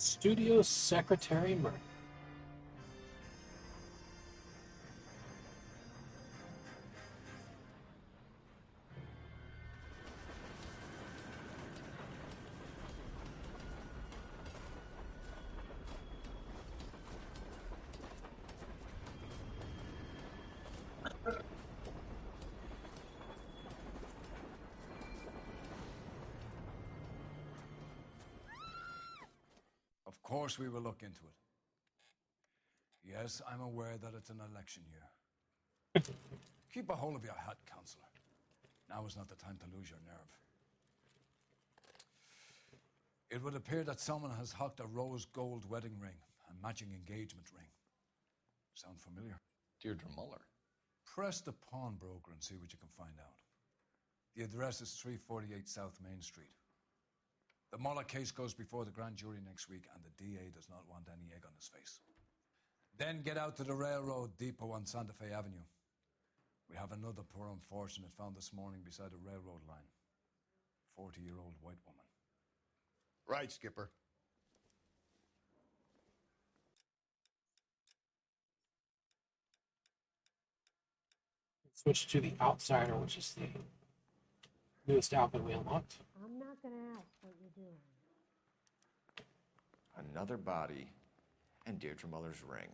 Studio Secretary Murder. Of course we will look into it. Yes, I'm aware that it's an election year. Keep a hold of your hat, Counselor. Now is not the time to lose your nerve. It would appear that someone has hocked a rose gold wedding ring, a matching engagement ring. Sound familiar? Deirdre Muller. Press the pawnbroker and see what you can find out. The address is 348 South Main Street. The Muller case goes before the grand jury next week, and the DA does not want any egg on his face. Then get out to the railroad depot on Santa Fe Avenue. We have another poor unfortunate found this morning beside a railroad line. 40-year-old white woman. Right, Skipper. Switch to the Outsider, which is the newest outfit we unlocked. I'm not gonna ask what you're doing. Another body and Deirdre Muller's ring.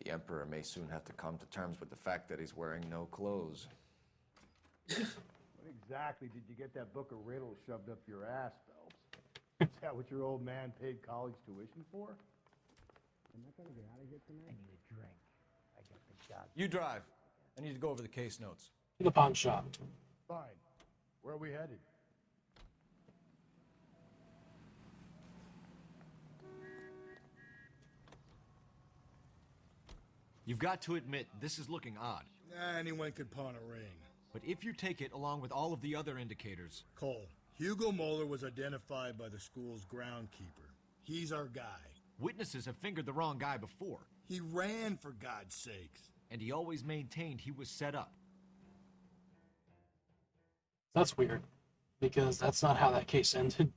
The Emperor may soon have to come to terms with the fact that he's wearing no clothes. What exactly did you get that book of riddles shoved up your ass, Phelps? Is that what your old man paid college tuition for? I'm not gonna get out of here tonight. I need a drink. I got the job. You drive. I need to go over the case notes. To the pawn shop. Fine. Where are we headed? You've got to admit, this is looking odd. Anyone could pawn a ring. But if you take it along with all of the other indicators... Cole, Hugo Moeller was identified by the school's groundkeeper. He's our guy. Witnesses have fingered the wrong guy before. He ran, for God's sakes. And he always maintained he was set up. That's weird, because that's not how that case ended.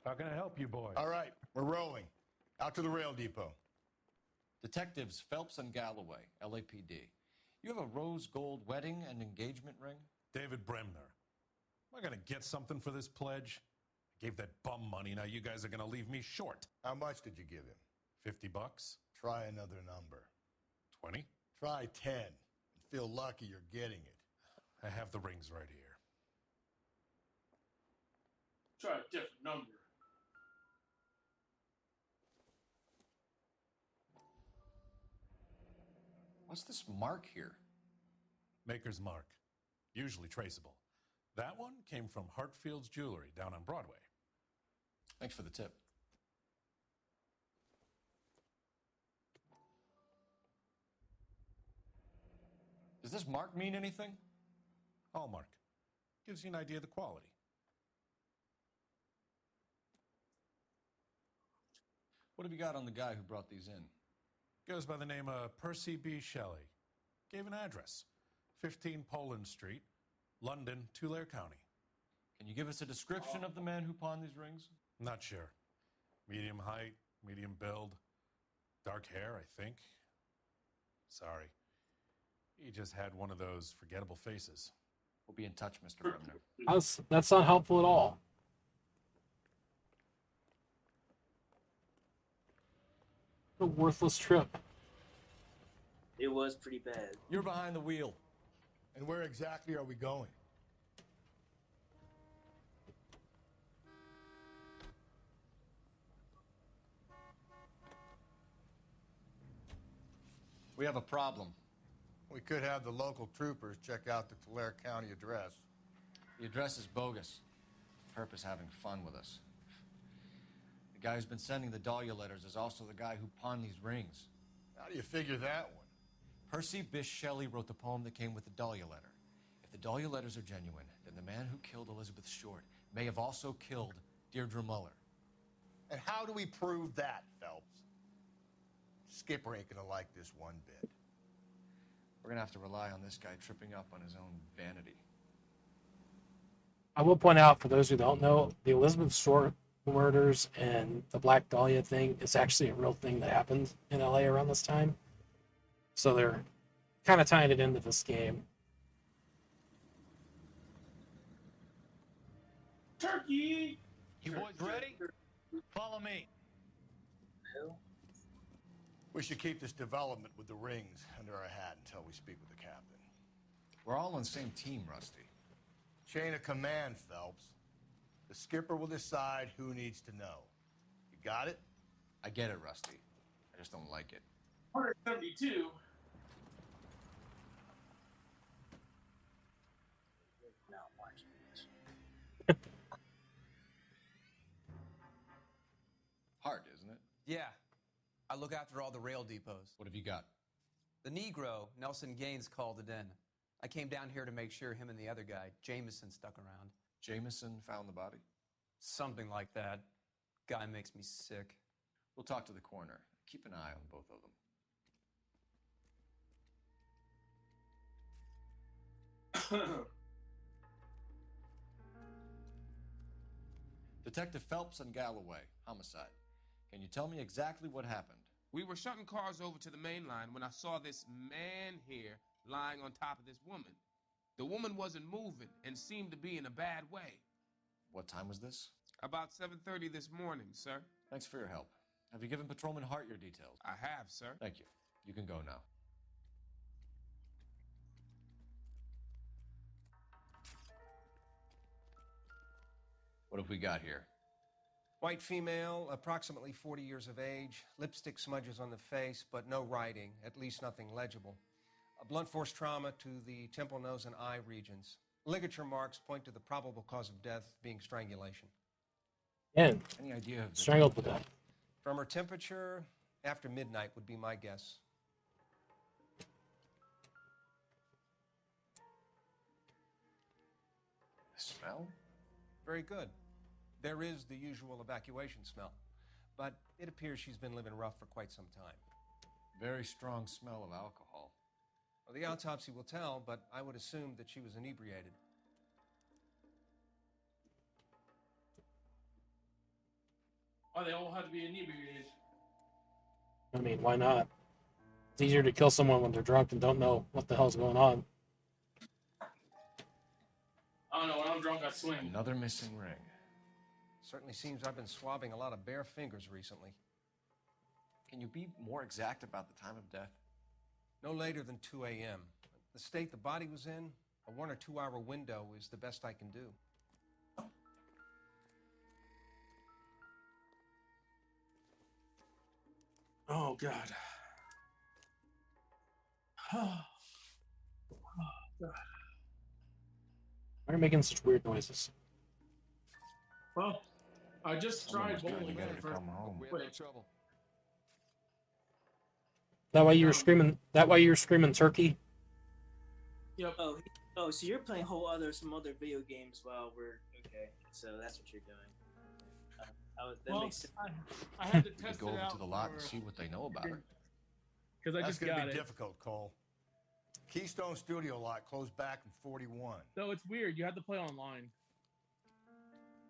How can I help you, boys? All right, we're rolling. Out to the rail depot. Detectives Phelps and Galloway, LAPD. You have a rose gold wedding and engagement ring? David Bremner. Am I going to get something for this pledge? I gave that bum money, now you guys are going to leave me short. How much did you give him? 50 bucks? Try another number. 20? Try 10. And feel lucky you're getting it. I have the rings right here. Try a different number. What's this mark here? Maker's mark. Usually traceable. That one came from Hartfield's Jewelry down on Broadway. Thanks for the tip. Does this mark mean anything? Hallmark. Gives you an idea of the quality. What have you got on the guy who brought these in? Goes by the name of Percy B. Shelley. Gave an address. 15 Poland Street, London, Tulare County. Can you give us a description of the man who pawned these rings? Not sure. Medium height, medium build, dark hair, I think. Sorry. He just had one of those forgettable faces. We'll be in touch, Mr. Bremner. That's not helpful at all. A worthless trip. It was pretty bad. You're behind the wheel. And where exactly are we going? We have a problem. We could have the local troopers check out the Tulare County address. The address is bogus. Perp is having fun with us. The guy who's been sending the Dahlia letters is also the guy who pawned these rings. How do you figure that one? Percy Bysshe Shelley wrote the poem that came with the Dahlia letter. If the Dahlia letters are genuine, then the man who killed Elizabeth Short may have also killed Deirdre Muller. And how do we prove that, Phelps? Skipper ain't gonna like this one bit. We're gonna have to rely on this guy tripping up on his own vanity. I will point out, for those who don't know, the Elizabeth Short murders and the Black Dahlia thing is actually a real thing that happened in LA around this time. So they're kind of tying it into this game. Turkey! You boys ready? Follow me. Hell, We should keep this development with the rings under our hat until we speak with the captain. We're all on the same team, Rusty. Chain of command, Phelps. The skipper will decide who needs to know. You got it? I get it, Rusty. I just don't like it. 172. not watching this. Hard, isn't it? Yeah. I look after all the rail depots. What have you got? The Negro, Nelson Gaines, called it in. I came down here to make sure him and the other guy, Jameson, stuck around. Jameson found the body? Something like that. Guy makes me sick. We'll talk to the coroner. Keep an eye on both of them. Detective Phelps and Galloway, homicide. Can you tell me exactly what happened? We were shutting cars over to the main line when I saw this man here lying on top of this woman. The woman wasn't moving and seemed to be in a bad way. What time was this? About 7:30 this morning, sir. Thanks for your help. Have you given Patrolman Hart your details? I have, sir. Thank you. You can go now. What have we got here? White female, approximately 40 years of age, lipstick smudges on the face, but no writing, at least nothing legible. A blunt force trauma to the temple, nose, and eye regions. Ligature marks point to the probable cause of death being strangulation. And Any idea of the strangled to death. From her temperature, after midnight would be my guess. smell? Very good. There is the usual evacuation smell, but it appears she's been living rough for quite some time. Very strong smell of alcohol. Well, the autopsy will tell, but I would assume that she was inebriated. Oh, they all had to be inebriated. I mean, why not? It's easier to kill someone when they're drunk and don't know what the hell's going on. I don't know, when I'm drunk, I swing. Another missing ring. Certainly seems I've been swabbing a lot of bare fingers recently. Can you be more exact about the time of death? No later than 2 a.m. The state the body was in, a 1 or 2 hour window is the best I can do. Oh, God. Oh, God. Why are you making such weird noises? Well, I just Someone tried was getting bowling together in to for... come home. We had no trouble. That why you were screaming? That why you were screaming turkey? Yep. Oh, so you're playing some other video games while we're okay. So that's what you're doing. That Well, makes sense. I had to We could test go it over out to the lot and see what they know about her. because I That's just gonna got be it. difficult, Cole. Keystone Studio lot closed back in 41. So it's weird. You have to play online.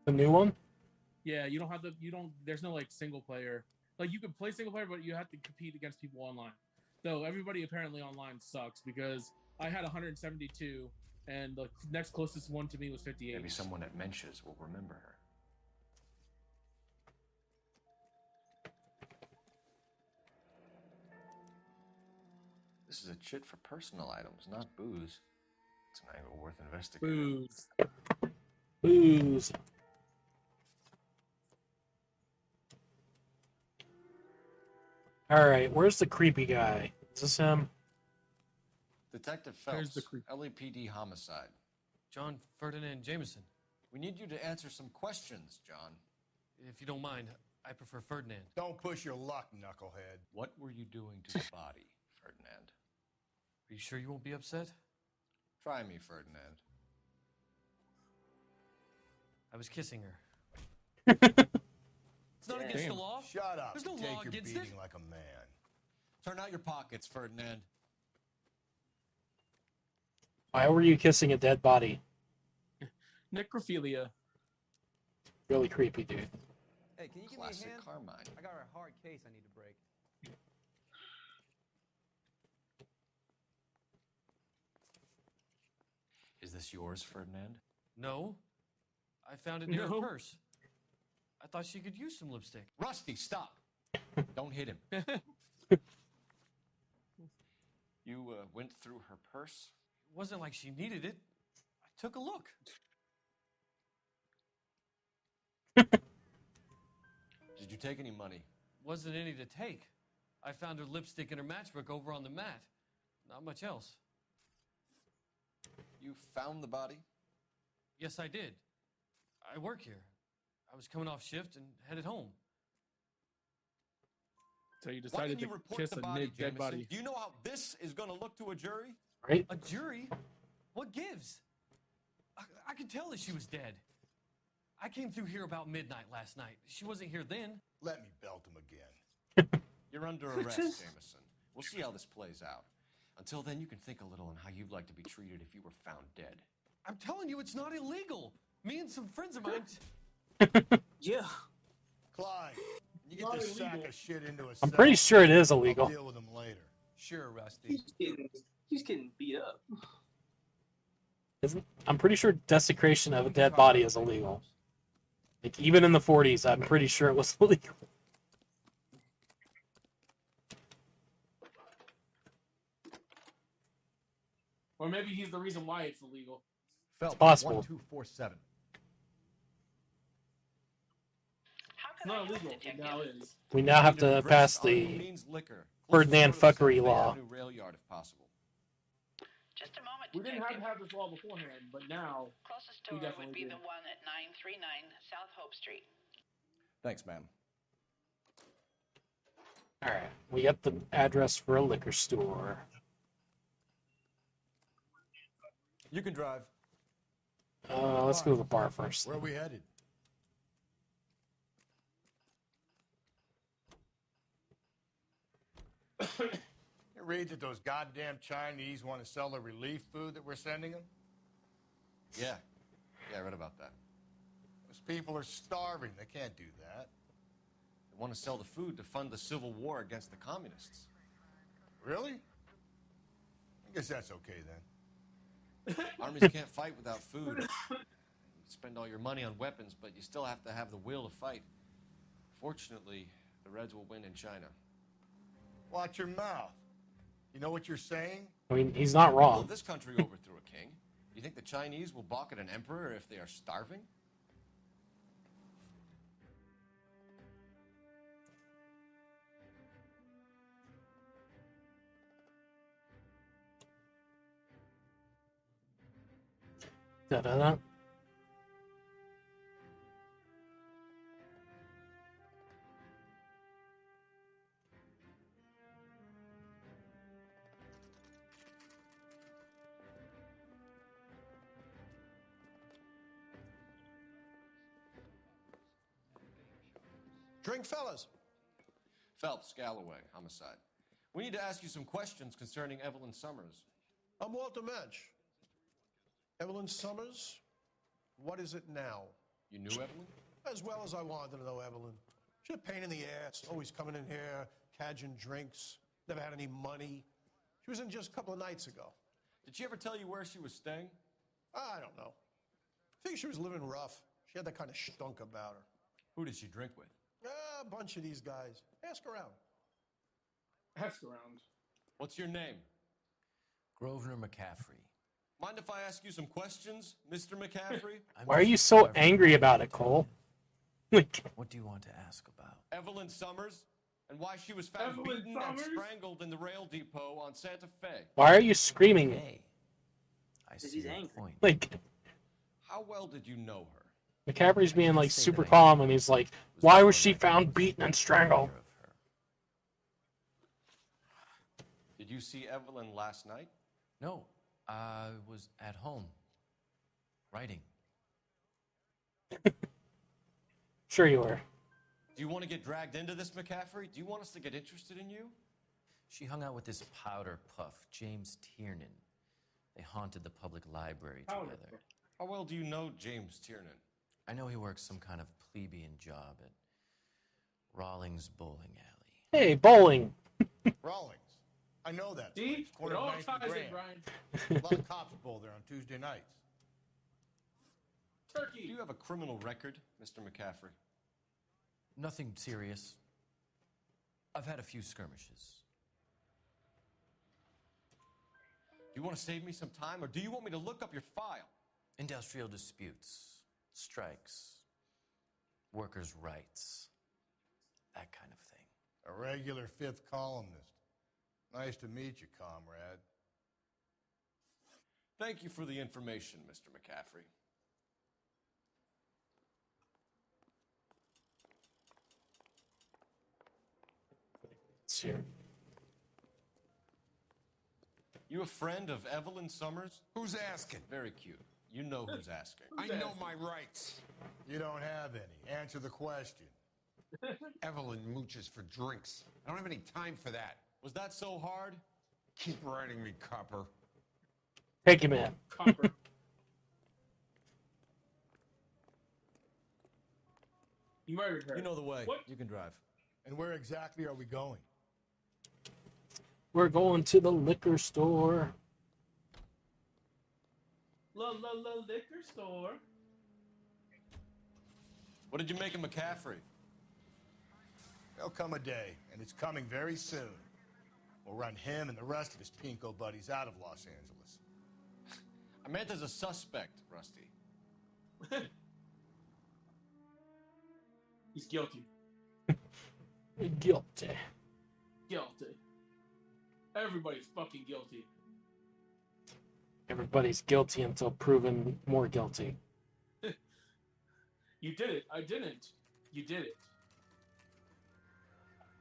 The new one? Yeah, you don't have the there's no like single player. Like you can play single player, but you have to compete against people online. So everybody apparently online sucks because I had 172 and the next closest one to me was 58. Maybe someone at Mensch's will remember her. This is a chit for personal items, not booze. It's an angle worth investigating. Booze. Booze. Alright, where's the creepy guy? Is this him? Detective There's Phelps, the creep. LAPD homicide. John Ferdinand Jameson. We need you to answer some questions, John. If you don't mind, I prefer Ferdinand. Don't push your luck, knucklehead. What were you doing to the body, Ferdinand? you sure you won't be upset? Try me, Ferdinand. I was kissing her. It's not Damn. against the law. Shut up. There's no Take law your against beating it. like a man. Turn out your pockets, Ferdinand. Why were you kissing a dead body? Necrophilia. Really creepy, dude. Hey, can you give Classic me a hand? Carmine. I got a hard case I need to break. Is this yours, Ferdinand? No. I found it near No. her purse. I thought she could use some lipstick. Rusty, stop. Don't hit him. You went through her purse? It wasn't like she needed it. I took a look. Did you take any money? Wasn't any to take. I found her lipstick and her matchbook over on the mat. Not much else. You found the body? Yes, I did. I work here. I was coming off shift and headed home. So you Why decided didn't to you report kiss the a body, dead Jameson? body. Do you know how this is going to look to a jury? Right? A jury? What gives? I could tell that she was dead. I came through here about midnight last night. She wasn't here then. Let me belt him again. You're under arrest, Jameson. We'll see how this plays out. Until then, you can think a little on how you'd like to be treated if you were found dead. I'm telling you, it's not illegal. Me and some friends of mine. Yeah. Clyde, you get Not this sack illegal. of shit into a I'm cell. pretty sure it is I'll illegal. deal with him later. Sure, Rusty. He's getting beat up. I'm pretty sure desecration of a dead body is illegal. Like, even in the 40s, I'm pretty sure it was illegal. Or maybe he's the reason why it's illegal. It's possible. 1247. It's not illegal. It now is. We now have to pass the means liquor. Ferdinand Closest store to fuckery Santa Fe law. Avenue rail yard, if possible. Just a moment, We didn't have to detective. have this law beforehand, but now Closest we store definitely would be do. the one at 939 South Hope Street. Thanks, ma'am. All right, we got the address for a liquor store. You can drive. Let's go to the bar first. Where are we headed? You read that those goddamn Chinese want to sell the relief food that we're sending them? Yeah. Yeah, I read about that. Those people are starving. They can't do that. They want to sell the food to fund the civil war against the communists. Really? I guess that's okay then. Armies can't fight without food. You spend all your money on weapons, but you still have to have the will to fight. Fortunately, the Reds will win in China. Watch your mouth. You know what you're saying? I mean, he's not Well, wrong. this country overthrew a king. You think the Chinese will balk at an emperor if they are starving? Da-da-da. Drink, fellas. Phelps, Galloway, homicide. We need to ask you some questions concerning Evelyn Summers. I'm Walter Mensch. Evelyn Summers, what is it now? You knew Evelyn? As well as I wanted to know Evelyn. She's a pain in the ass, always coming in here, cadging drinks, never had any money. She was in just a couple of nights ago. Did she ever tell you where she was staying? I don't know. I think she was living rough. She had that kind of stunk about her. Who did she drink with? A bunch of these guys. Ask around. Ask around. What's your name? Grosvenor McCaffrey. Mind if I ask you some questions, Mr. McCaffrey? Why are you so angry about it, Cole? Like, What do you want to ask about? Evelyn Summers, and why she was found Evelyn beaten and Summers? strangled in the rail depot on Santa Fe. why are you screaming? Hey, I see he's your angry. point. Like, How well did you know her? McCaffrey's being like Say super that I calm, and he's like, was "Why the was one she that found was beaten and taking strangled?" care of her. Did you see Evelyn last night? No, I was at home. Writing. Sure you were. Do you want to get dragged into this, McCaffrey? Do you want us to get interested in you? She hung out with this powder puff, James Tiernan. They haunted the public library together. How well do you know James Tiernan? I know he works some kind of plebeian job at Rawlings Bowling Alley. Hey, bowling. Rawlings. I know that. See? place. Corner It of all 9th and ties in, Grand. Brian. A lot of cops bowl there on Tuesday nights. Turkey. Do you have a criminal record, Mr. McCaffrey? Nothing serious. I've had a few skirmishes. Do you want to save me some time, or do you want me to look up your file? Industrial disputes, strikes, workers' rights, that kind of thing. A regular fifth columnist. Nice to meet you, comrade. Thank you for the information, Mr. McCaffrey. It's here. You a friend of Evelyn Summers? Who's asking? Very cute. You know who's asking. I know my rights. You don't have any. Answer the question. Evelyn mooches for drinks. I don't have any time for that. Was that so hard? Keep writing me, copper. Take him in. Copper. You murdered her. You know the way. What? You can drive. And where exactly are we going? We're going to the liquor store. La liquor store. What did you make of McCaffrey? There'll come a day, and it's coming very soon. We'll run him and the rest of his pinko buddies out of Los Angeles. I meant as a suspect, Rusty. He's guilty. Guilty. Guilty. Everybody's fucking guilty. Everybody's guilty until proven more guilty. You did it. I didn't. You did it.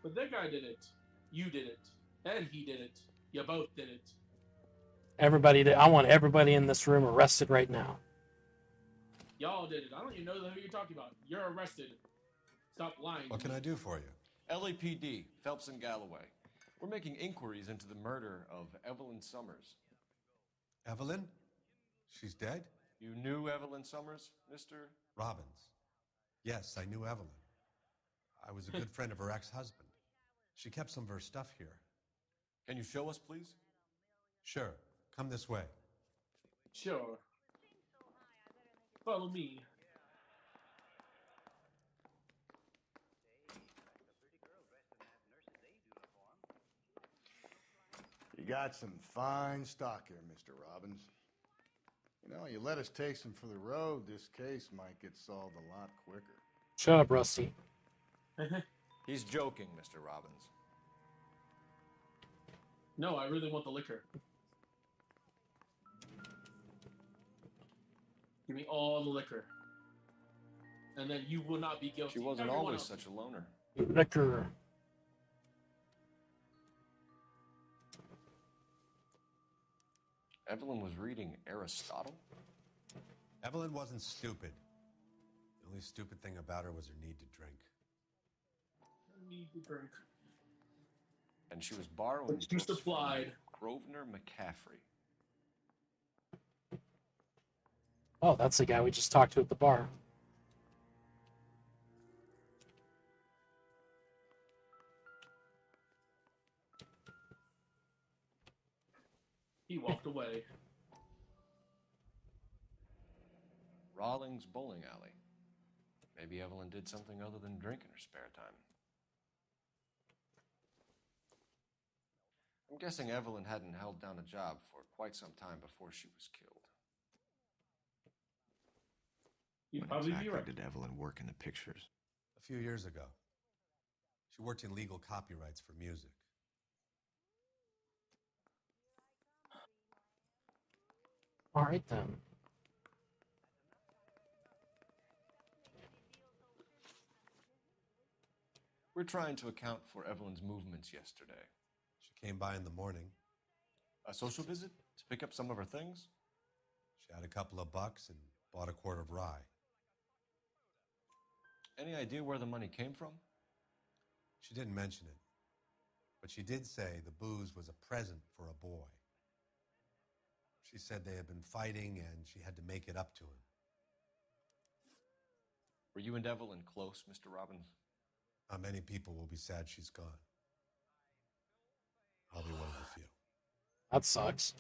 But that guy did it. You did it. And he did it. You both did it. Everybody did. I want everybody in this room arrested right now. Y'all did it. I don't even know who you're talking about. You're arrested. Stop lying. What can I do for you? LAPD, Phelps and Galloway. We're making inquiries into the murder of Evelyn Summers. Evelyn? She's dead? You knew Evelyn Summers, Mr. Robbins. Yes, I knew Evelyn. I was a good friend of her ex-husband. She kept some of her stuff here. Can you show us, please? Sure. Come this way. Sure. Follow me. You got some fine stock here, Mr. Robbins. You know, you let us take some for the road, this case might get solved a lot quicker. Shut up, Rusty. He's joking, Mr. Robbins. No, I really want the liquor. Give me all the liquor. And then you will not be guilty. She wasn't Everyone always else. such a loner. Liquor. Evelyn was reading Aristotle? Evelyn wasn't stupid. The only stupid thing about her was her need to drink. I need to drink. And she was borrowing But she books supplied. from Grosvenor McCaffrey. Oh, that's the guy we just talked to at the bar. He walked away. Rawlings Bowling Alley. Maybe Evelyn did something other than drink in her spare time. I'm guessing Evelyn hadn't held down a job for quite some time before she was killed. You'd When probably be exactly right. did Evelyn work in the pictures? A few years ago. She worked in legal copyrights for music. All right, then. We're trying to account for Evelyn's movements yesterday. She came by in the morning. A social visit? To pick up some of her things? She had a couple of bucks and bought a quart of rye. Any idea where the money came from? She didn't mention it, but she did say the booze was a present for a boy. She said they had been fighting and she had to make it up to him. Were you and Evelyn close, Mr. Robbins? Not many people will be sad she's gone. I'll be one of the few. That sucks.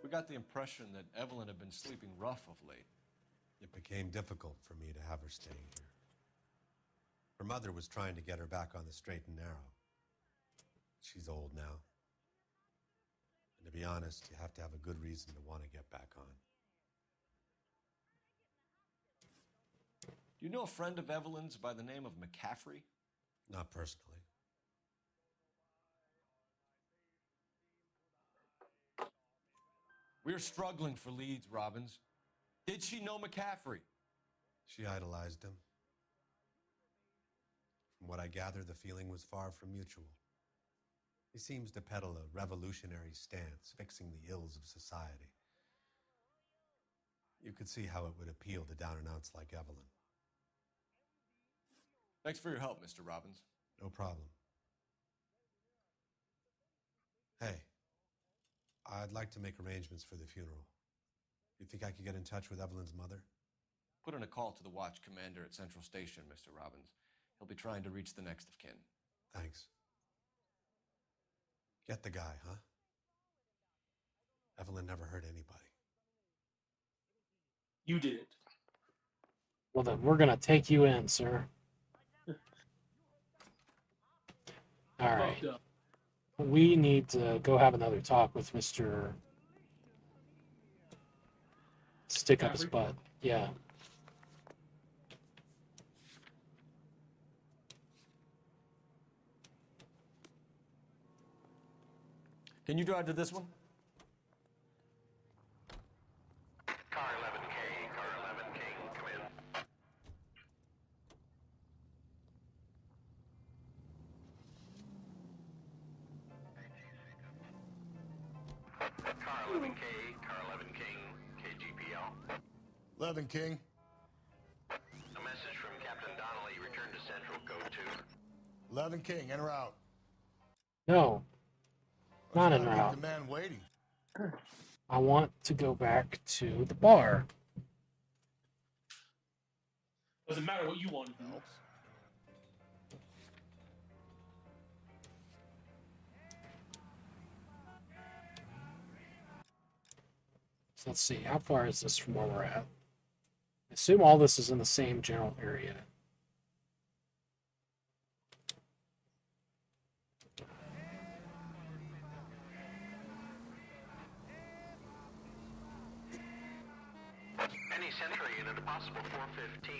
We got the impression that Evelyn had been sleeping rough of late. It became difficult for me to have her staying here. Her mother was trying to get her back on the straight and narrow. She's old now. And to be honest, you have to have a good reason to want to get back on. Do you know a friend of Evelyn's by the name of McCaffrey? Not personally. We're struggling for leads, Robbins. Did she know McCaffrey? She idolized him. From what I gather, the feeling was far from mutual. He seems to peddle a revolutionary stance, fixing the ills of society. You could see how it would appeal to down-and-outs like Evelyn. Thanks for your help, Mr. Robbins. No problem. Hey, I'd like to make arrangements for the funeral. You think I could get in touch with Evelyn's mother? Put in a call to the watch commander at Central Station, Mr. Robbins. He'll be trying to reach the next of kin. Thanks. Get the guy, huh? Evelyn never hurt anybody. You did it. Well, then we're going to take you in, sir. All right. Fucked up. We need to go have another talk with Mr. Stick up his McCaffrey? butt. Yeah. Can you drive to this one? Car 11K, car 11K, come in. Car 11K, car 11 King, KGPL. 11 King. A message from Captain Donnelly, return to Central, code 2. 11 King, en route. No. Not en Leave route. the man waiting. I want to go back to the bar. Doesn't matter what you want to do. So let's see. How far is this from where we're at? I assume all this is in the same general area. Any Central unit, a possible 415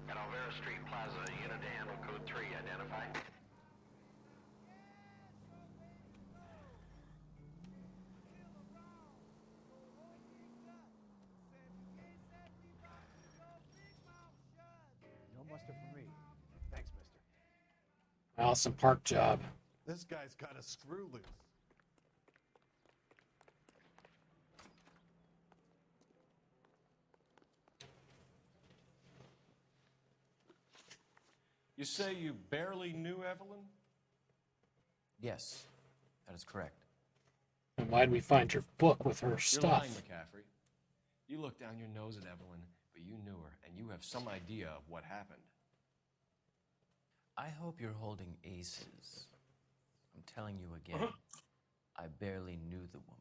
at Alvera Street Plaza. Unit to handle code 3, identify. No mustard for me. Thanks, mister. Awesome park job. This guy's got a screw loose. You say you barely knew Evelyn? Yes, that is correct. And why'd we find your book with her You're stuff? lying, McCaffrey. You look down your nose at Evelyn, but you knew her, and you have some idea of what happened. I hope you're holding aces. I'm telling you again, I barely knew the woman.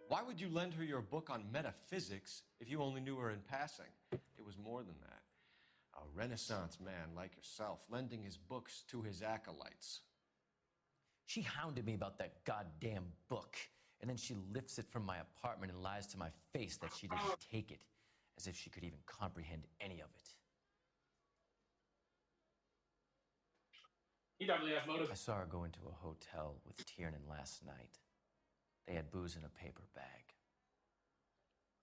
Why would you lend her your book on metaphysics if you only knew her in passing? It was more than that. A Renaissance man like yourself, lending his books to his acolytes. She hounded me about that goddamn book, and then she lifts it from my apartment and lies to my face that she didn't take it, as if she could even comprehend any of it. He definitely has motive. I saw her go into a hotel with Tiernan last night. They had booze in a paper bag.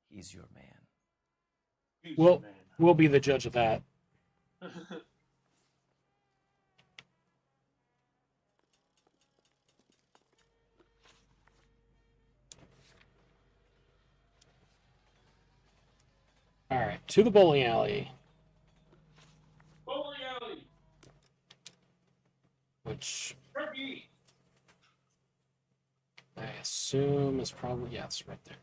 He's your man. We'll be the judge of that. All right, to the bowling alley. Bowling alley. Which Turkey. I assume is probably, yeah, it's right there.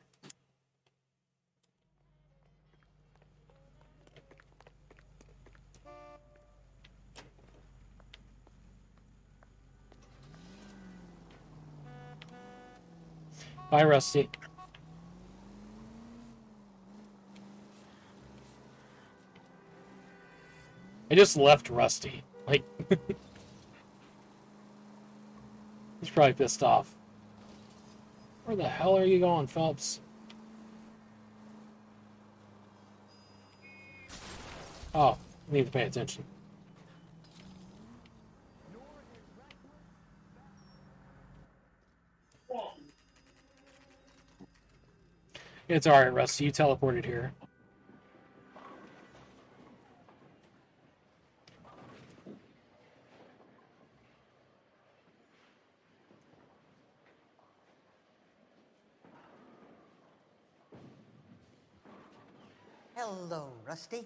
Bye, Rusty. I just left Rusty. Like, he's probably pissed off. Where the hell are you going, Phelps? Oh, I need to pay attention. It's alright, Rusty. You teleported here. Hello, Rusty.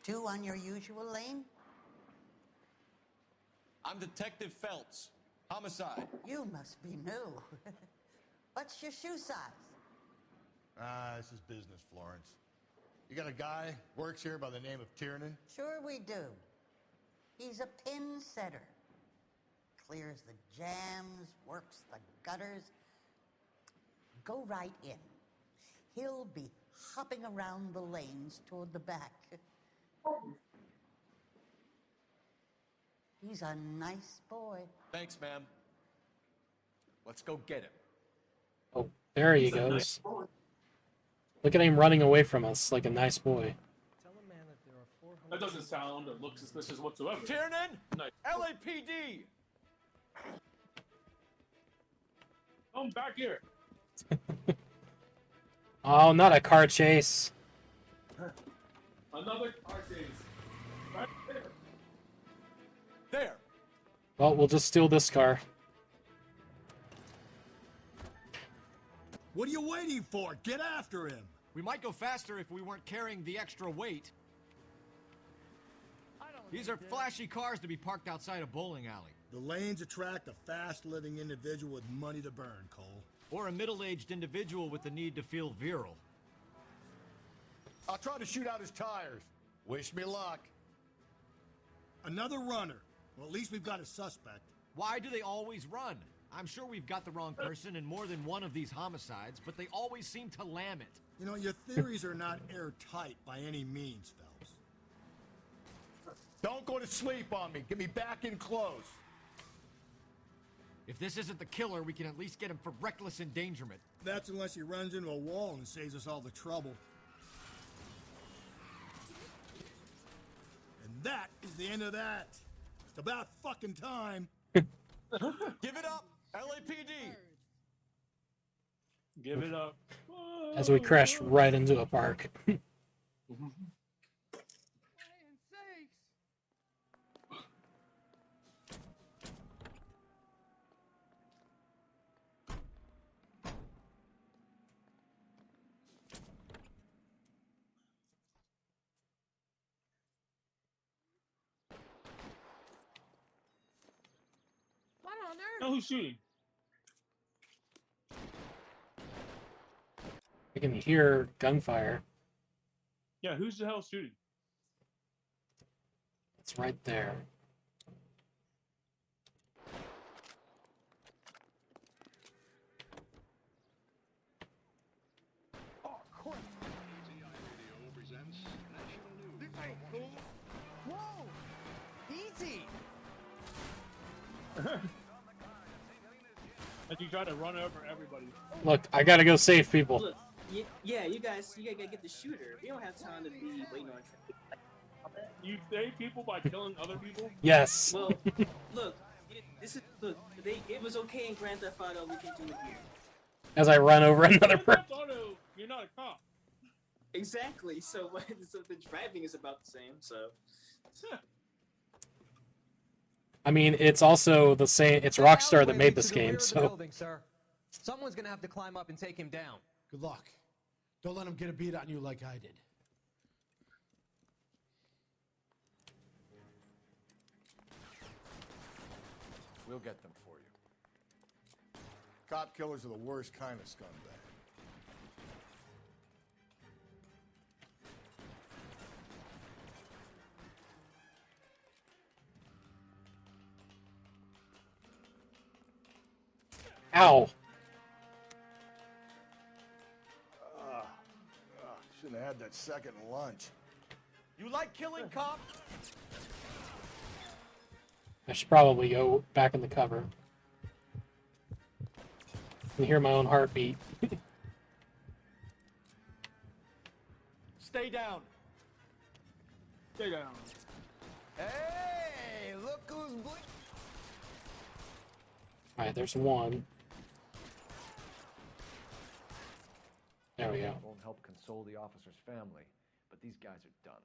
Two on your usual lane? I'm Detective Phelps. Homicide. You must be new. What's your shoe size? This is business, Florence. You got a guy works here by the name of Tiernan? Sure we do. He's a pin setter. Clears the jams, works the gutters. Go right in. He'll be hopping around the lanes toward the back. He's a nice boy. Thanks, ma'am. Let's go get him. Oh, there he goes. Look at him running away from us like a nice boy. That doesn't sound or look suspicious whatsoever. Tiernan! Nice. LAPD! Come back here. Oh, not a car chase. Another car chase. Right there. There. Well, we'll just steal this car. What are you waiting for? Get after him! We might go faster if we weren't carrying the extra weight. These are flashy cars to be parked outside a bowling alley. The lanes attract a fast-living individual with money to burn, Cole. Or a middle-aged individual with the need to feel virile. I'll try to shoot out his tires. Wish me luck. Another runner. Well, at least we've got a suspect. Why do they always run? I'm sure we've got the wrong person in more than one of these homicides, but they always seem to lam it. You know, your theories are not airtight by any means, Phelps. Don't go to sleep on me. Get me back in close. If this isn't the killer, we can at least get him for reckless endangerment. That's unless he runs into a wall and saves us all the trouble. And that is the end of that. It's about fucking time. Give it up, LAPD! Give it up. As we crash right into a park. Know who's shooting? I can hear gunfire. Yeah, who's the hell shooting? It's right there. Oh, crap. Video presents national news. Hey, cool. Whoa! Easy! As you try to run over everybody. Look, I gotta go save people. Look, yeah, you guys gotta get the shooter. We don't have time to be waiting on traffic. You save people by killing other people? Yes. Well, look, it was okay in Grand Theft Auto. We can do it here. As I run over another person. Auto, you're not a cop. Exactly. So, so the driving is about the same. So. I mean, it's also the same. It's Rockstar that made this game, so. Building, sir. Someone's gonna have to climb up and take him down. Good luck. Don't let him get a beat on you like I did. We'll get them for you. Cop killers are the worst kind of scumbag. Ow. Shouldn't have had that second lunch. You like killing cops? I should probably go back in the cover. And hear my own heartbeat. Stay down. Stay down. Hey, look who's blink. Alright, there's one. There we go. Won't help console the officer's family, but these guys are done.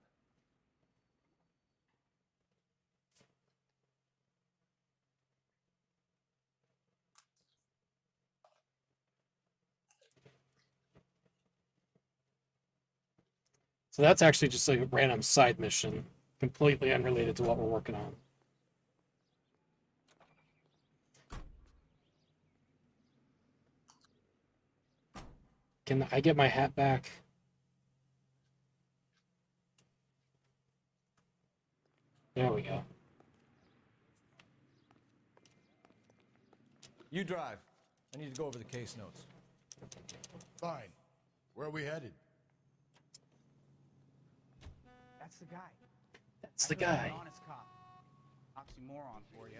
So that's actually just a random side mission, completely unrelated to what we're working on. Can I get my hat back? There we go. You drive. I need to go over the case notes. Fine. Where are we headed? That's the guy. That's the guy. An honest cop. Oxymoron for you.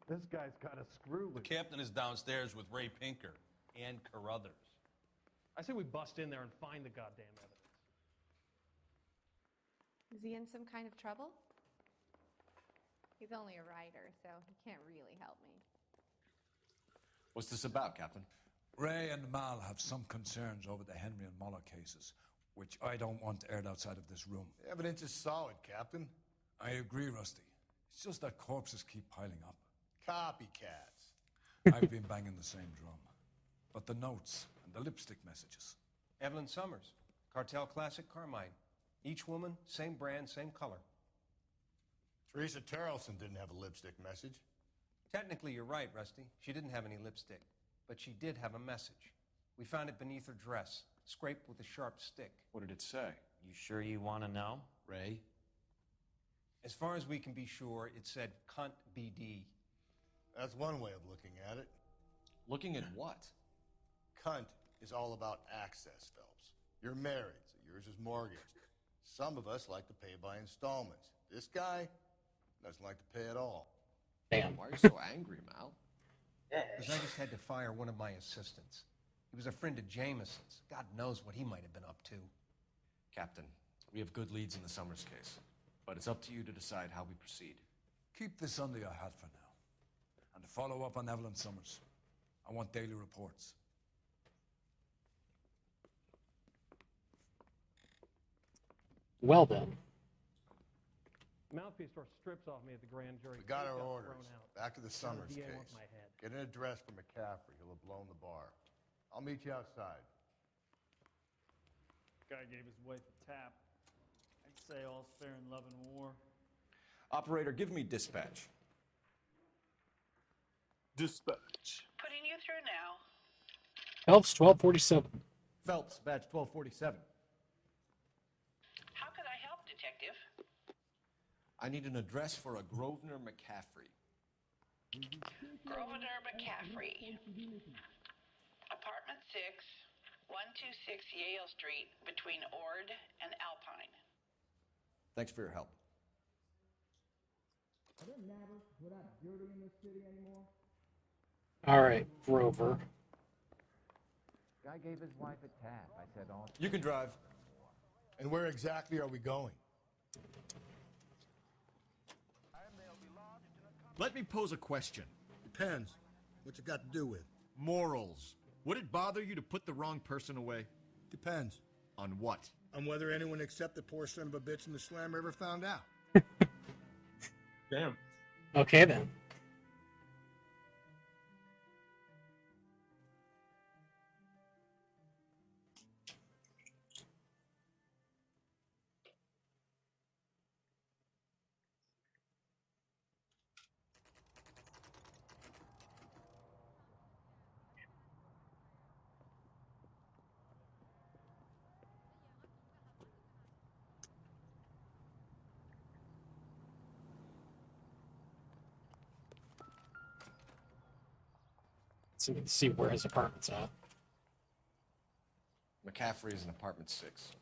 This guy's got a screw The with captain is downstairs with Ray Pinker and Carruthers. I say we bust in there and find the goddamn evidence. Is he in some kind of trouble? He's only a writer, so he can't really help me. What's this about, Captain? Ray and Mal have some concerns over the Henry and Muller cases, which I don't want aired outside of this room. The evidence is solid, Captain. I agree, Rusty. It's just that corpses keep piling up. Copycats. I've been banging the same drum. But the notes and the lipstick messages. Evelyn Summers, Cartel Classic Carmine. Each woman, same brand, same color. Teresa Terrelson didn't have a lipstick message. Technically, you're right, Rusty. She didn't have any lipstick, but she did have a message. We found it beneath her dress, scraped with a sharp stick. What did it say? You sure you want to know? Ray? As far as we can be sure, it said cunt BD. That's one way of looking at it. Looking at what? Cunt is all about access, Phelps. You're married, so yours is mortgaged. Some of us like to pay by installments. This guy doesn't like to pay at all. Damn. Why are you so angry, Mal? Because I just had to fire one of my assistants. He was a friend of Jameson's. God knows what he might have been up to. Captain, we have good leads in the Summers case, but it's up to you to decide how we proceed. Keep this under your hat for now. And to follow up on Evelyn Summers, I want daily reports. Well then. Mouthpiece store strips off me at the grand jury. We got He our got orders. thrown out. Back to the Now Summers DA case. wants my head. Get an address for McCaffrey. He'll have blown the bar. I'll meet you outside. Guy gave his wife a tap. I'd say all's fair in love and war. Operator, give me dispatch. Dispatch. Putting you through now. Phelps 1247. Phelps, badge 1247. How could I help, Detective? I need an address for a Grosvenor McCaffrey. Grosvenor McCaffrey. Apartment 6, 126 Yale Street, between Ord and Alpine. Thanks for your help. Are there never without dirty in this city anymore? All right, Grover. Guy gave his wife a tap. I said, "Oh." You can drive. And where exactly are we going? Let me pose a question. Depends. What's it got to do with? Morals. Would it bother you to put the wrong person away? Depends. On what? On whether anyone except the poor son of a bitch in the Slammer ever found out. Damn. Okay then. So we can see where his apartment's at. McCaffrey is in apartment 6.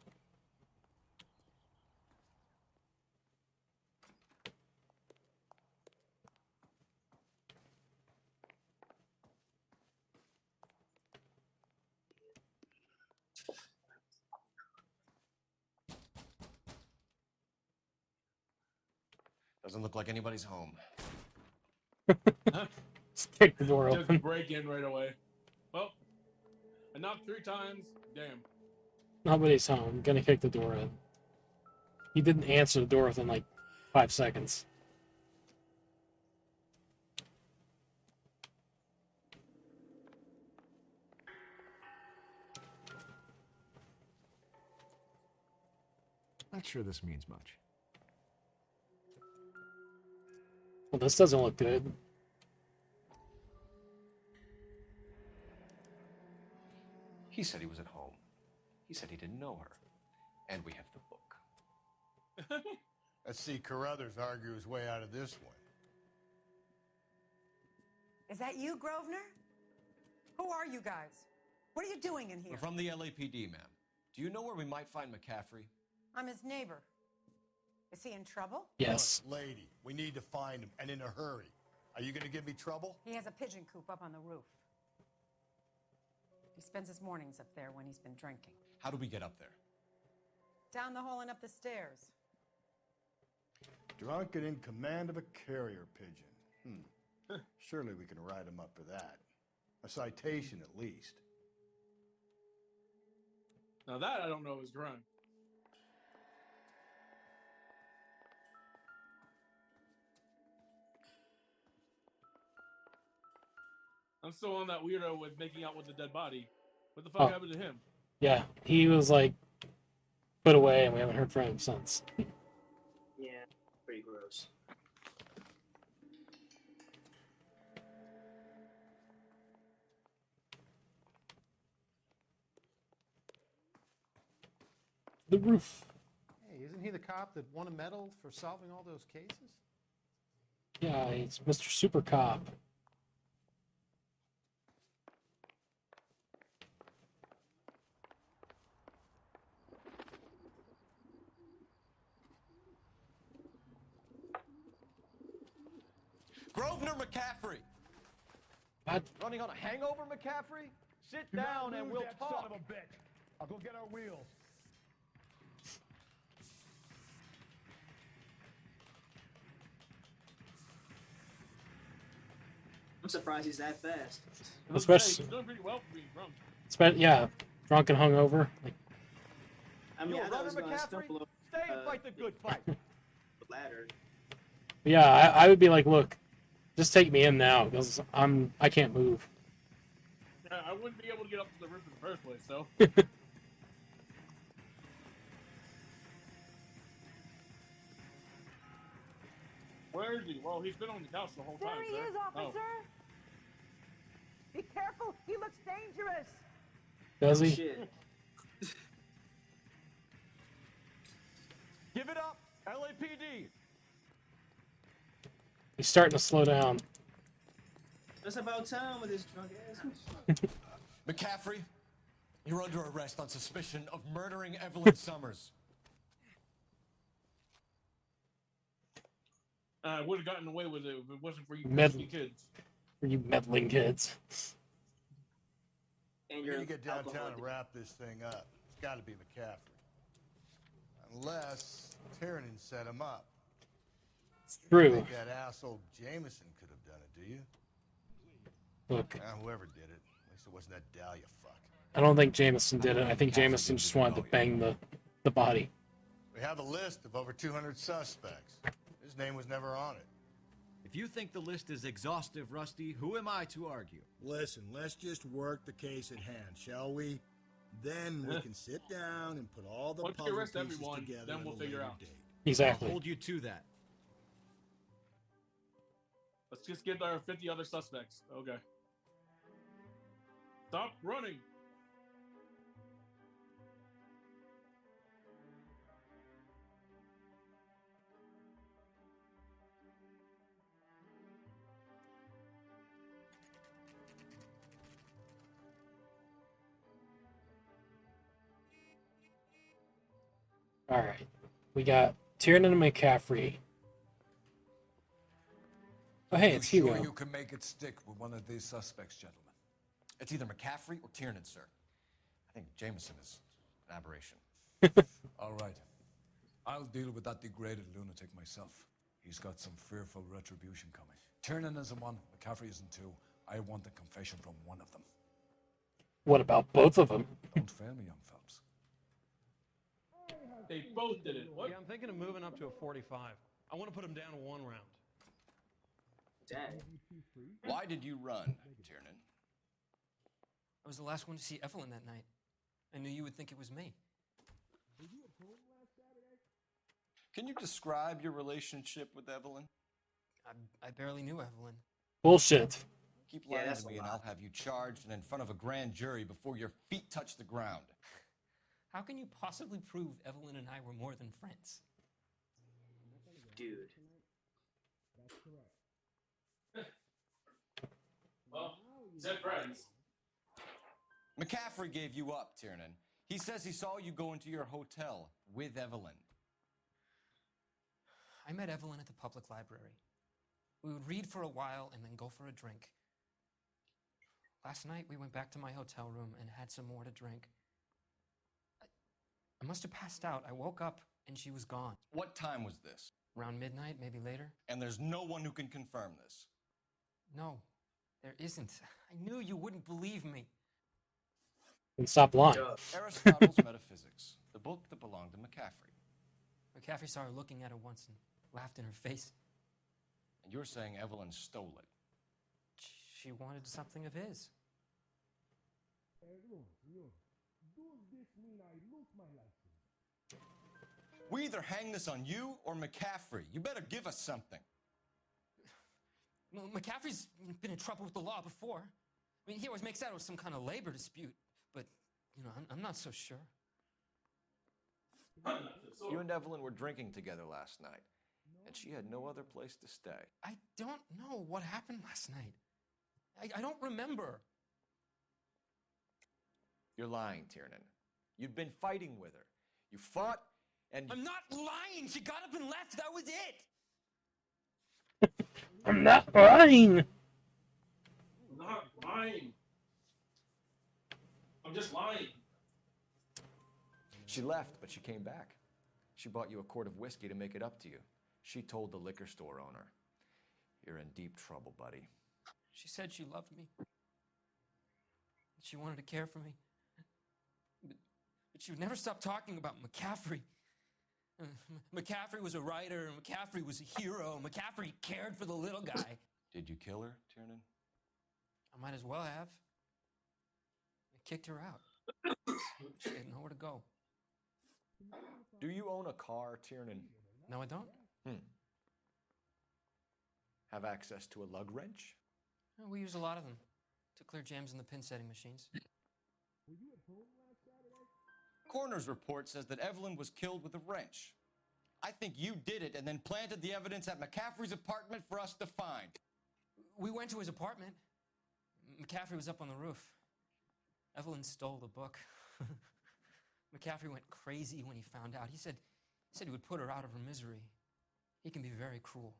Doesn't look like anybody's home. Just kick the door Just open. break in right away. Well, I knocked 3 times. Damn. Nobody's home. Gonna kick the door in. He didn't answer the door within like 5 seconds. Not sure this means much. Well, this doesn't look good. He said he was at home. He said he didn't know her. And we have the book. Let's see Carruthers argue his way out of this one. Is that you, Grosvenor? Who are you guys? What are you doing in here? We're from the LAPD, ma'am. Do you know where we might find McCaffrey? I'm his neighbor. Is he in trouble? Yes. Look, lady, we need to find him, and in a hurry. Are you going to give me trouble? He has a pigeon coop up on the roof. He spends his mornings up there when he's been drinking. How do we get up there? Down the hall and up the stairs. Drunk and in command of a carrier pigeon. Surely we can write him up for that. A citation, at least. Now that I don't know is drunk. I'm still on that weirdo with making out with the dead body. What the fuck happened to him? Yeah, he was like put away, and we haven't heard from him since. Yeah, pretty gross. The roof. Hey, isn't he the cop that won a medal for solving all those cases? Yeah, he's Mr. Super Cop. Grosvenor McCaffrey! What? Running on a hangover, McCaffrey? Sit Do not down and move we'll that talk. son of a bitch. I'll go get our wheels. I'm surprised he's that fast. Especially, He's doing pretty well for being drunk. yeah, drunk and hungover. Like, I mean, You I a thought I runner, was going to McCaffrey? stumble over Stay and fight the good fight. the ladder. yeah, I would be like, look, just take me in now because I can't move. Yeah, I wouldn't be able to get up to the roof in the first place, so. Where is he? Well, he's been on the couch the whole time. There he sir. is, officer. Be careful. He looks dangerous. Does he? Shit. Give it up, LAPD! He's starting to slow down. That's about time with his drunk ass. McCaffrey, you're under arrest on suspicion of murdering Evelyn Summers. I would have gotten away with it if it wasn't for you Med- pesky kids. For you meddling kids. And You're you're gonna get downtown and wrap this thing up. It's got to be McCaffrey, unless Tiernan set him up. It's You don't true. think that asshole Jameson could have done it, do you? Look, Whoever did it. At least it wasn't that Dahlia fuck. I don't think Jameson did it. I think Jameson just wanted to bang the body. We have a list of over 200 suspects. His name was never on it. If you think the list is exhaustive, Rusty, who am I to argue? Listen, let's just work the case at hand, shall we? Then we can sit down and put all the Once we puzzle arrest pieces everyone, together then at we'll a figure later out. date. Exactly. I'll hold you to that. Let's just get our 50 other suspects. Okay. Stop running. All right. We got Tiernan and McCaffrey. Oh, hey, it's Sure Hugo. you can make it stick with one of these suspects, gentlemen? It's either McCaffrey or Tiernan, sir. I think Jameson is an aberration. All right. I'll deal with that degraded lunatic myself. He's got some fearful retribution coming. Tiernan isn't one, McCaffrey isn't two. I want a confession from one of them. What about both of them? Don't fail me, young Phelps. They both did it. What? Yeah, I'm thinking of moving up to a 45. I want to put him down to 1 round. Dang. Why did you run, Tiernan? I was the last one to see Evelyn that night. I knew you would think it was me. Can you describe your relationship with Evelyn? I barely knew Evelyn. Bullshit. Keep Yeah, lying that's to a me and lot. I'll have you charged and in front of a grand jury before your feet touch the ground. How can you possibly prove Evelyn and I were more than friends? Dude. Well, said friends. McCaffrey gave you up, Tiernan. He says he saw you go into your hotel with Evelyn. I met Evelyn at the public library. We would read for a while and then go for a drink. Last night, we went back to my hotel room and had some more to drink. I must have passed out. I woke up and she was gone. What time was this? Around midnight, maybe later? And there's no one who can confirm this. No, there isn't. I knew you wouldn't believe me. And stop lying. Aristotle's Metaphysics, the book that belonged to McCaffrey. McCaffrey saw her looking at it once and laughed in her face. And you're saying Evelyn stole it. She wanted something of his. We either hang this on you or McCaffrey. You better give us something. Well, McCaffrey's been in trouble with the law before. I mean, he always makes out it was some kind of labor dispute, but, you know, I'm not so sure. You and Evelyn were drinking together last night, and she had no other place to stay. I don't know what happened last night. I don't remember. You're lying, Tiernan. You'd been fighting with her. You fought, and I'm not lying! She got up and left! That was it! I'm not lying! I'm not lying. I'm just lying. She left, but she came back. She bought you a quart of whiskey to make it up to you. She told the liquor store owner. You're in deep trouble, buddy. She said she loved me. She wanted to care for me. But she would never stop talking about McCaffrey. McCaffrey was a writer, and McCaffrey was a hero. McCaffrey cared for the little guy. Did you kill her, Tiernan? I might as well have. I kicked her out. She had nowhere to go. Do you own a car, Tiernan? No, I don't. Have access to a lug wrench? We use a lot of them to clear jams in the pin setting machines. Coroner's report says that Evelyn was killed with a wrench. I think you did it and then planted the evidence at McCaffrey's apartment for us to find. We went to his apartment. McCaffrey was up on the roof. Evelyn stole the book. McCaffrey went crazy when he found out. He said he would put her out of her misery. He can be very cruel.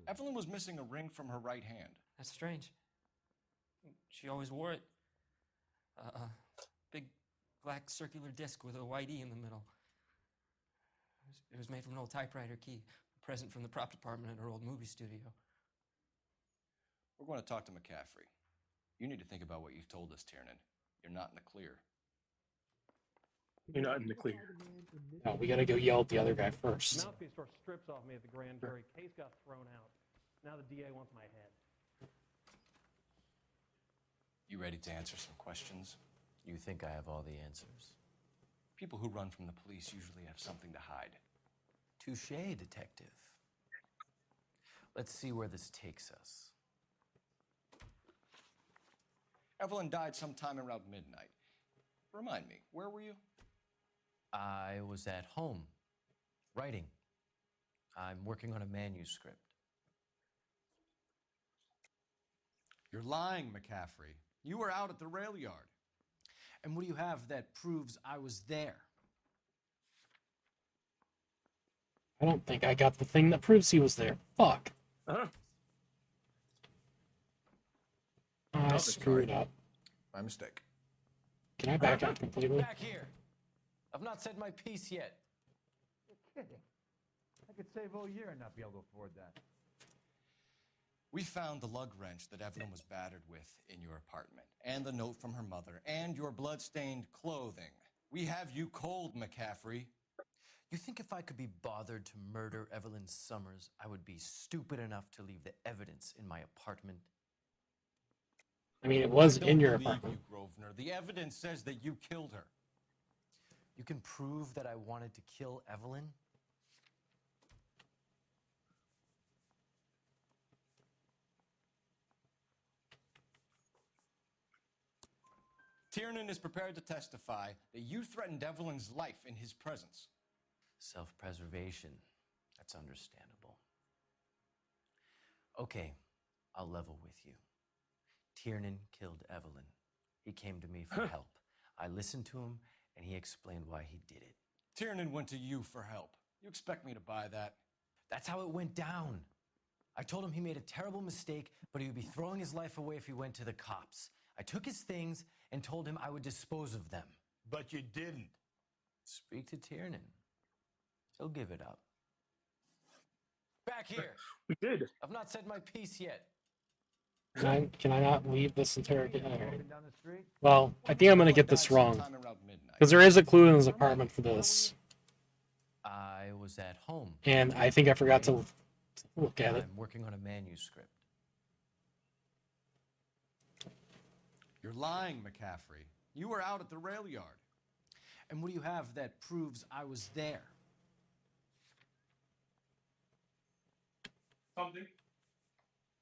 Evelyn was missing a ring from her right hand. That's strange. She always wore it. Big black circular disc with a white E in the middle. It was made from an old typewriter key, a present from the prop department at her old movie studio. We're going to talk to McCaffrey. You need to think about what you've told us, Tiernan. You're not in the clear. You're not in the clear. No, we gotta go yell at the other guy first. Mouthpiece store strips off me at the grand jury. Case got thrown out. Now the DA wants my head. You ready to answer some questions? You think I have all the answers? People who run from the police usually have something to hide. Touché, detective. Let's see where this takes us. Evelyn died sometime around midnight. Remind me, where were you? I was at home, writing. I'm working on a manuscript. You're lying, McCaffrey. You were out at the rail yard. And what do you have that proves I was there? I don't think I got the thing that proves he was there. Fuck. I screwed up. My mistake. Can I back up completely? Back here. I've not said my piece yet. You're kidding. I could save all year and not be able to afford that. We found the lug wrench that Evelyn was battered with in your apartment, and the note from her mother, and your blood-stained clothing. We have you cold, McCaffrey. You think if I could be bothered to murder Evelyn Summers, I would be stupid enough to leave the evidence in my apartment? I mean, it was in your I don't believe apartment. you, Grosvenor. The evidence says that you killed her. You can prove that I wanted to kill Evelyn? Tiernan is prepared to testify that you threatened Evelyn's life in his presence. Self-preservation. That's understandable. Okay, I'll level with you. Tiernan killed Evelyn. He came to me for help. I listened to him, and he explained why he did it. Tiernan went to you for help. You expect me to buy that? That's how it went down. I told him he made a terrible mistake, but he would be throwing his life away if he went to the cops. I took his things and told him I would dispose of them. But you didn't. Speak to Tiernan. He'll give it up. Back here. We did. I've not said my piece yet. Can I not leave this interrogation? Walking down the street? Well, I think I'm gonna get this wrong. Because there is a clue in his apartment for this. I was at home. And I think I forgot to look at it. I'm working on a manuscript. You're lying, McCaffrey. You were out at the rail yard. And what do you have that proves I was there? Something.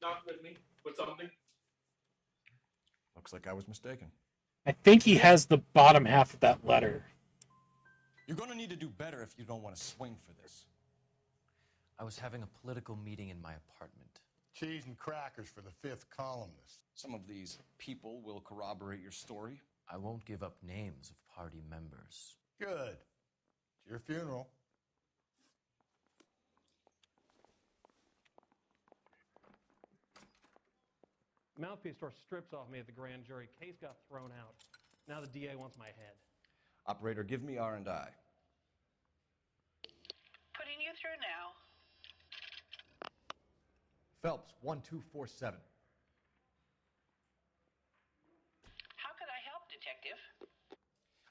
Not with me, but something. Looks like I was mistaken. I think he has the bottom half of that letter. You're going to need to do better if you don't want to swing for this. I was having a political meeting in my apartment. Cheese and crackers for the fifth columnist. Some of these people will corroborate your story. I won't give up names of party members. Good. It's your funeral. Mouthpiece store strips off me at the grand jury. Case got thrown out. Now the DA wants my head. Operator, give me R&I. Putting you through now. Phelps, 1247. How could I help, Detective?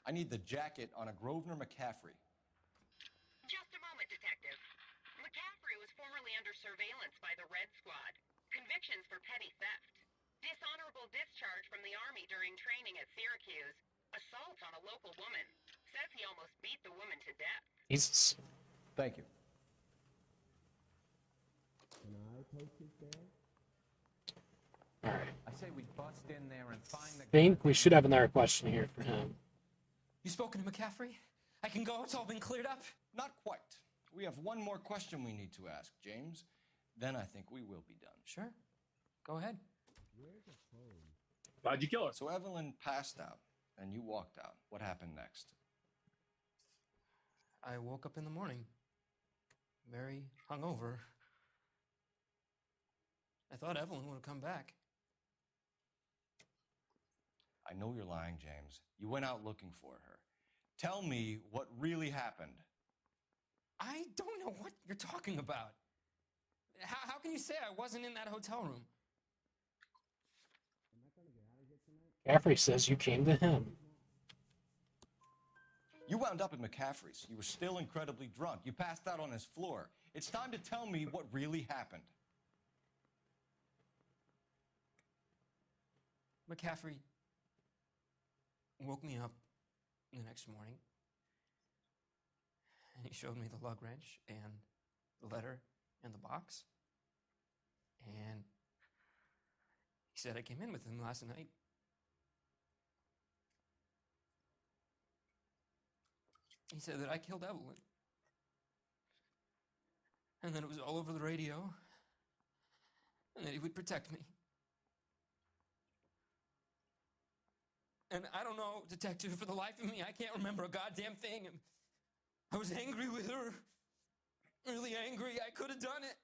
I need the jacket on a Grosvenor McCaffrey. Just a moment, Detective. McCaffrey was formerly under surveillance by the Red Squad. Convictions for petty theft. Dishonorable discharge from the Army during training at Syracuse. Assault on a local woman. Says he almost beat the woman to death. Jesus. Thank you. Can I post it there? Alright. I say we bust in there and find the I think we should have another question here for him. You spoken to McCaffrey? I can go? It's all been cleared up? Not quite. We have one more question we need to ask, James. Then I think we will be done. Sure. Go ahead. Where's the phone? Why'd you kill her? So Evelyn passed out, and you walked out. What happened next? I woke up in the morning, very hungover. thought Evelyn would have come back. I know you're lying, James. You went out looking for her. Tell me what really happened. I don't know what you're talking about. How can you say I wasn't in that hotel room? Caffrey says you came to him. You wound up at McCaffrey's. You were still incredibly drunk. You passed out on his floor. It's time to tell me what really happened. McCaffrey woke me up the next morning, and he showed me the lug wrench and the letter and the box. And he said I came in with him last night. He said that I killed Evelyn. And that it was all over the radio. And that he would protect me. And I don't know, Detective, for the life of me, I can't remember a goddamn thing. And I was angry with her. Really angry. I could have done it.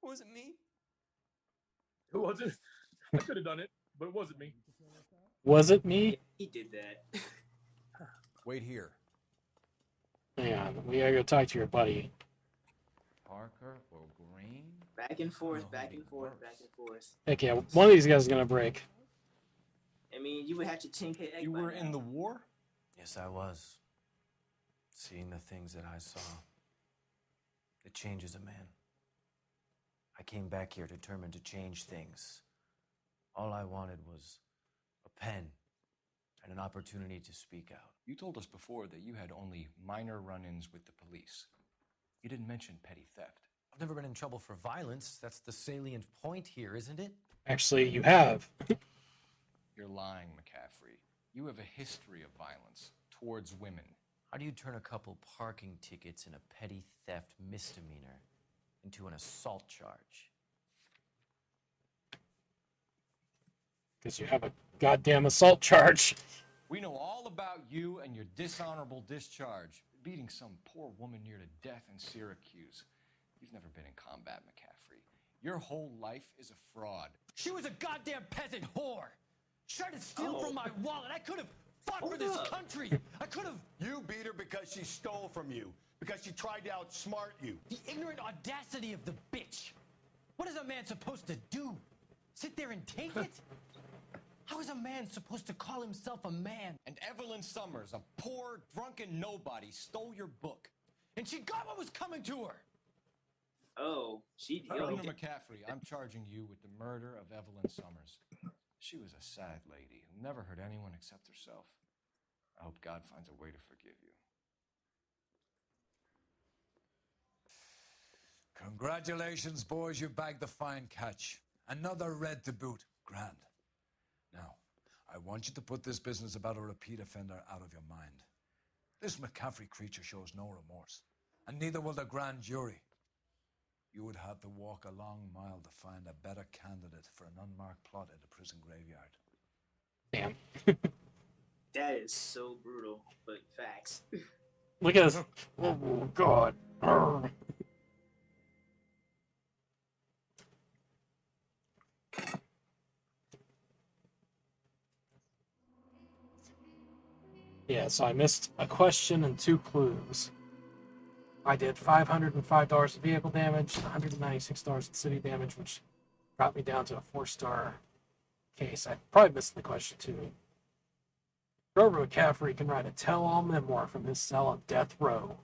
Was it me? It wasn't. I could have done it, but it wasn't me. Was it me? He did that. Wait here. Hang on, we gotta go talk to your buddy. Parker or Green? Back and forth, back and forth, back and forth. Heck yeah, one of these guys is gonna break. I mean, you would have to 10K egg. You by were now. in the war? Yes, I was. Seeing the things that I saw. It changes a man. I came back here determined to change things. All I wanted was a pen and an opportunity to speak out. You told us before that you had only minor run-ins with the police. You didn't mention petty theft. I've never been in trouble for violence. That's the salient point here, isn't it? Actually, you have. You're lying, McCaffrey. You have a history of violence towards women. How do you turn a couple parking tickets and a petty theft misdemeanor into an assault charge? Because you have a goddamn assault charge. We know all about you and your dishonorable discharge, beating some poor woman near to death in Syracuse. You've never been in combat, McCaffrey. Your whole life is a fraud. She was a goddamn peasant whore. She tried to steal from my wallet. I could have fought for this country. I could have. You beat her because she stole from you. Because she tried to outsmart you. The ignorant audacity of the bitch. What is a man supposed to do? Sit there and take it? How is a man supposed to call himself a man? And Evelyn Summers, a poor, drunken nobody, stole your book. And she got what was coming to her. Oh, she Governor McCaffrey, I'm charging you with the murder of Evelyn Summers. She was a sad lady who never hurt anyone except herself. I hope God finds a way to forgive you. Congratulations, boys. You bagged the fine catch. Another red to boot. Grand. Now, I want you to put this business about a repeat offender out of your mind. This McCaffrey creature shows no remorse, and neither will the grand jury. You would have to walk a long mile to find a better candidate for an unmarked plot in the prison graveyard. Damn. That is so brutal, but facts. Look at this. Oh, God. Arr. Yeah, so I missed a question and 2 clues. I did $505 in vehicle damage, $196 in city damage, which brought me down to a 4-star case. I probably missed the question too. Grover McCaffrey can write a tell-all memoir from his cell on death row.